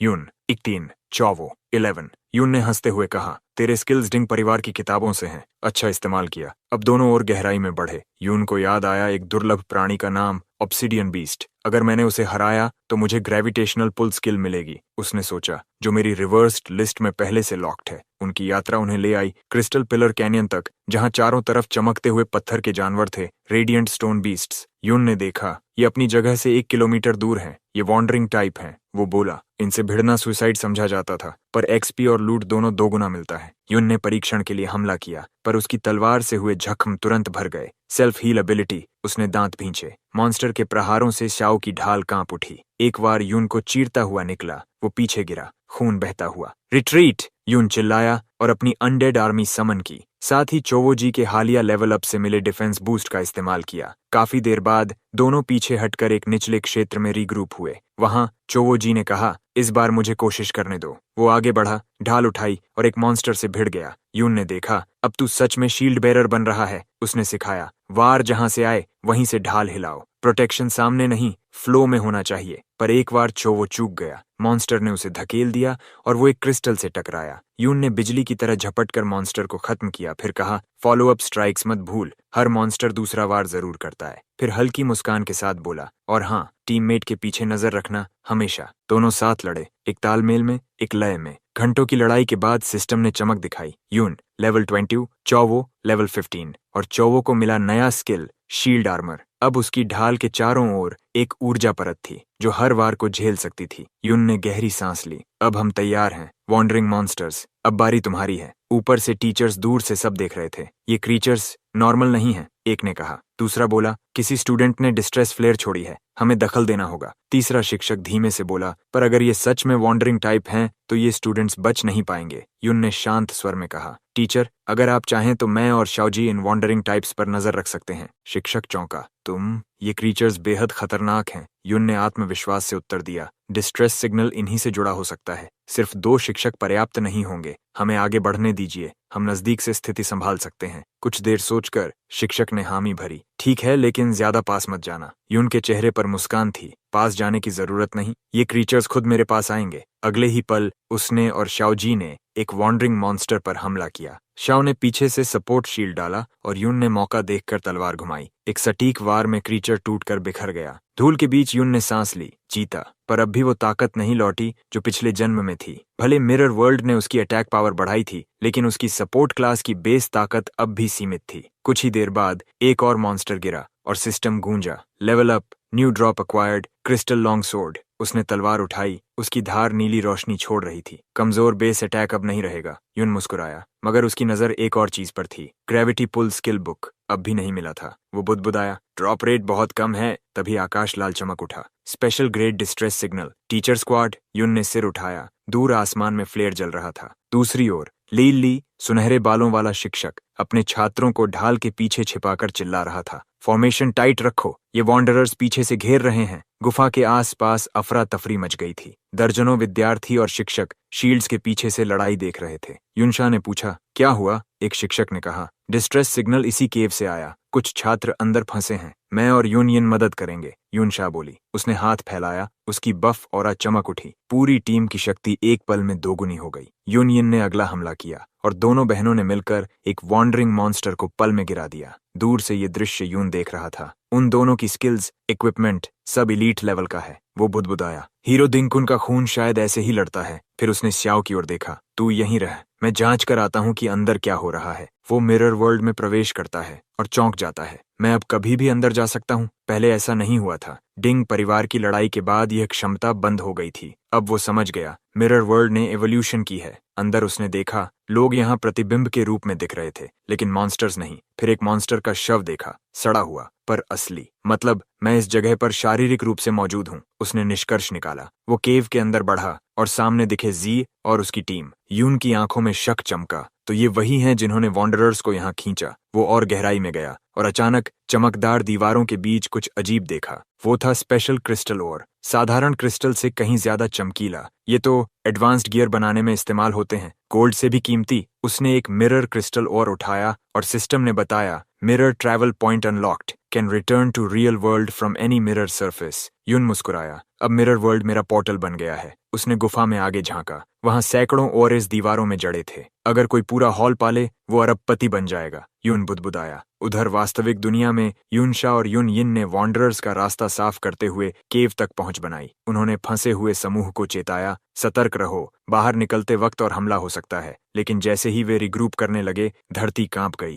यून 18, चौवो 11। यून ने हंसते हुए कहा, तेरे स्किल्स डिंग परिवार की किताबों से हैं, अच्छा इस्तेमाल किया। अब दोनों और गहराई में बढ़े। यून को याद आया एक दुर्लभ प्राणी का नाम, ऑब्सिडियन बीस्ट। अगर मैंने उसे हराया तो मुझे ग्रेविटेशनल पुल स्किल मिलेगी, उसने सोचा, जो मेरी रिवर्स्ड लिस्ट में पहले से लॉक्ड है। उनकी यात्रा उन्हें ले आई क्रिस्टल पिलर कैनियन तक, जहां चारों तरफ चमकते हुए पत्थर के जानवर थे, रेडिएंट स्टोन बीस्ट्स। यून ने देखा, ये अपनी जगह से 1 किलोमीटर दूर हैं, ये वॉन्डरिंग टाइप हैं। वो बोला, इनसे भिड़ना सुसाइड समझा जाता था, पर एक्सपी और लूट दोनों दोगुना मिलता है। यून ने परीक्षण के लिए हमला किया, पर उसकी तलवार से हुए जख्म तुरंत भर गए। सेल्फ हील एबिलिटी, उसने दांत भींचे। मॉन्स्टर के प्रहारों से शाओ की ढाल कांप उठी। एक बार यून को चीरता हुआ निकला, वो पीछे गिरा, खून बहता हुआ। रिट्रीट, यून चिल्लाया और अपनी अनडेड आर्मी समन की। साथ ही चोवोजी के हालिया लेवल अप से मिले डिफेंस बूस्ट का इस्तेमाल किया। काफी देर बाद दोनों पीछे हटकर एक निचले क्षेत्र में रीग्रुप हुए। वहां चोवोजी ने कहा, इस बार मुझे कोशिश करने दो। वो आगे बढ़ा, ढाल उठाई और एक मॉन्स्टर से भिड़ गया। यून ने देखा, अब तू सच में शील्ड बेरर बन रहा है। उसने सिखाया, वार जहां से आए वहीं से ढाल हिलाओ। प्रोटेक्शन सामने नहीं, फ्लो में होना चाहिए। पर एक बार चोवो चूक गया। मॉन्स्टर ने उसे धकेल दिया और वो एक क्रिस्टल से टकराया। यून ने बिजली की तरह झपटकर मॉन्स्टर को खत्म किया, फिर कहा, फॉलो अप स्ट्राइक्स मत भूल, हर मॉन्स्टर दूसरा वार जरूर करता है। फिर हल्की मुस्कान के साथ बोला, और हाँ, टीममेट के पीछे नजर रखना हमेशा। दोनों साथ लड़े, एक तालमेल में, एक लय में। घंटों की लड़ाई के बाद सिस्टम ने चमक दिखाई। यून लेवल 20, चौवो लेवल 15, और चौवो को मिला नया स्किल, शील्ड आर्मर। अब उसकी ढाल के चारों ओर एक ऊर्जा परत थी, जो हर वार को झेल सकती थी। यून ने गहरी सांस ली। अब हम तैयार हैं, वॉन्डरिंग मॉन्स्टर्स, अब बारी तुम्हारी है। ऊपर से टीचर्स दूर से सब देख रहे थे। ये क्रीचर्स नॉर्मल नहीं है, एक ने कहा। दूसरा बोला, किसी स्टूडेंट ने डिस्ट्रेस फ्लेयर छोड़ी है, हमें दखल देना होगा। तीसरा शिक्षक धीमे से बोला, पर अगर ये सच में वॉन्डरिंग टाइप हैं, तो ये स्टूडेंट्स बच नहीं पाएंगे। यून ने शांत स्वर में कहा, टीचर, अगर आप चाहें तो मैं और शाओजी इन वॉन्डरिंग टाइप्स पर नजर रख सकते हैं। शिक्षक चौंका, तुम? ये क्रीचर्स बेहद खतरनाक हैं। यून ने आत्मविश्वास से उत्तर दिया, डिस्ट्रेस सिग्नल इन्हीं से जुड़ा हो सकता है। सिर्फ 2 शिक्षक पर्याप्त नहीं होंगे, हमें आगे बढ़ने दीजिए, हम नजदीक से स्थिति संभाल सकते हैं। कुछ देर सोचकर शिक्षक ने हामी भरी, ठीक है, लेकिन ज्यादा पास मत जाना। यून के चेहरे पर मुस्कान थी, पास जाने की जरूरत नहीं, ये क्रीचर्स खुद मेरे पास आएंगे। अगले ही पल उसने और शाओजी ने एक वॉन्डरिंग मॉन्स्टर पर हमला किया। शाओ ने पीछे से सपोर्ट शील्ड डाला और यून ने मौका देखकर तलवार घुमाई। एक सटीक वार में क्रीचर टूटकर बिखर गया। धूल के बीच यून ने सांस ली, जीता, पर अब भी वो ताकत नहीं लौटी जो पिछले जन्म में थी। भले मिरर वर्ल्ड ने उसकी अटैक पावर बढ़ाई थी, लेकिन उसकी सपोर्ट क्लास की बेस ताकत अब भी सीमित थी। कुछ ही देर बाद एक और मॉन्स्टर गिरा और सिस्टम गूंजा, level up, new drop acquired, crystal long sword. उसने तलवार उठाई, उसकी धार नीली रोशनी छोड़ रही थी। कमजोर बेस अटैक अब नहीं रहेगा। यून मुस्कुराया, मगर उसकी नजर एक और चीज पर थी, ग्रेविटी पुल स्किल बुक अब भी नहीं मिला था। वो बुदबुदाया, ड्रॉप रेट बहुत कम है। तभी आकाश लाल चमक उठा, special grade distress signal, teacher squad. Yoon ने सिर उठाया, दूर आसमान में फ्लेयर जल रहा था। दूसरी ओर ली सुनहरे बालों वाला शिक्षक अपने छात्रों को ढाल के पीछे छिपाकर चिल्ला रहा था, फॉर्मेशन टाइट रखो, ये वॉन्डरर्स पीछे से घेर रहे हैं। गुफा के आसपास अफरा तफरी मच गई थी। दर्जनों विद्यार्थी और शिक्षक शील्ड्स के पीछे से लड़ाई देख रहे थे। यूनशा ने पूछा, क्या हुआ? एक शिक्षक ने कहा, डिस्ट्रेस सिग्नल इसी केव से आया, कुछ छात्र अंदर फंसे हैं, मैं और यूनियन मदद करेंगे। यूनशा बोली। उसने हाथ फैलाया, उसकी बफ और चमक उठी। पूरी टीम की शक्ति एक पल में दोगुनी हो गई। यूनियन ने अगला हमला किया और दोनों बहनों ने मिलकर एक वॉन्डरिंग मॉन्स्टर को पल में गिरा दिया। दूर से ये दृश्य यून देख रहा था। उन दोनों की स्किल्स, इक्विपमेंट सब इलीट लेवल का है। वो बुदबुदाया, हीरो दिंकुन का खून शायद ऐसे ही लड़ता है। फिर उसने श्याओ की ओर देखा, तू यहीं रह, मैं जांच कर आता हूँ कि अंदर क्या हो रहा है। वो मिरर वर्ल्ड में प्रवेश करता है और चौंक जाता है। मैं अब कभी भी अंदर जा सकता हूँ, पहले ऐसा नहीं हुआ था। डिंग परिवार की लड़ाई के बाद यह क्षमता बंद हो गई थी। अब वो समझ गया, मिरर वर्ल्ड ने एवोल्यूशन की है। अंदर उसने देखा, लोग यहाँ प्रतिबिंब के रूप में दिख रहे थे, लेकिन मॉन्स्टर्स नहीं। फिर एक मॉन्स्टर का शव देखा, सड़ा हुआ पर असली। मतलब मैं इस जगह पर शारीरिक रूप से मौजूद हूँ, उसने निष्कर्ष निकाला। वो केव के अंदर बढ़ा और सामने दिखे जी और उसकी टीम। यून की आंखों में शक चमका, तो ये वही हैं जिन्होंने वॉन्डरर्स को यहाँ खींचा। वो और गहराई में गया और अचानक चमकदार दीवारों के बीच कुछ अजीब देखा। वो था स्पेशल क्रिस्टल ओर, साधारण क्रिस्टल से कहीं ज्यादा चमकीला। ये तो एडवांस्ड गियर बनाने में इस्तेमाल होते हैं, गोल्ड से भी कीमती। उसने एक मिरर क्रिस्टल ओर उठाया और सिस्टम ने बताया, mirror travel point unlocked, can return to real world from any mirror surface. Yoon मुस्कुराया, अब मिरर वर्ल्ड मेरा पोर्टल बन गया है। उसने गुफा में आगे झांका, वहां सैकड़ों ओरेस दीवारों में जड़े थे। अगर कोई पूरा हॉल पाले, वो अरबपति बन जाएगा। यून बुदबुदाया। उधर वास्तविक दुनिया में यूनशा और यून यिन ने वॉन्डरर्स का रास्ता साफ करते हुए केव तक पहुंच बनाई। उन्होंने फंसे हुए समूह को चेताया, सतर्क रहो, बाहर निकलते वक्त और हमला हो सकता है। लेकिन जैसे ही वे रिग्रुप करने लगे, धरती कांप गई।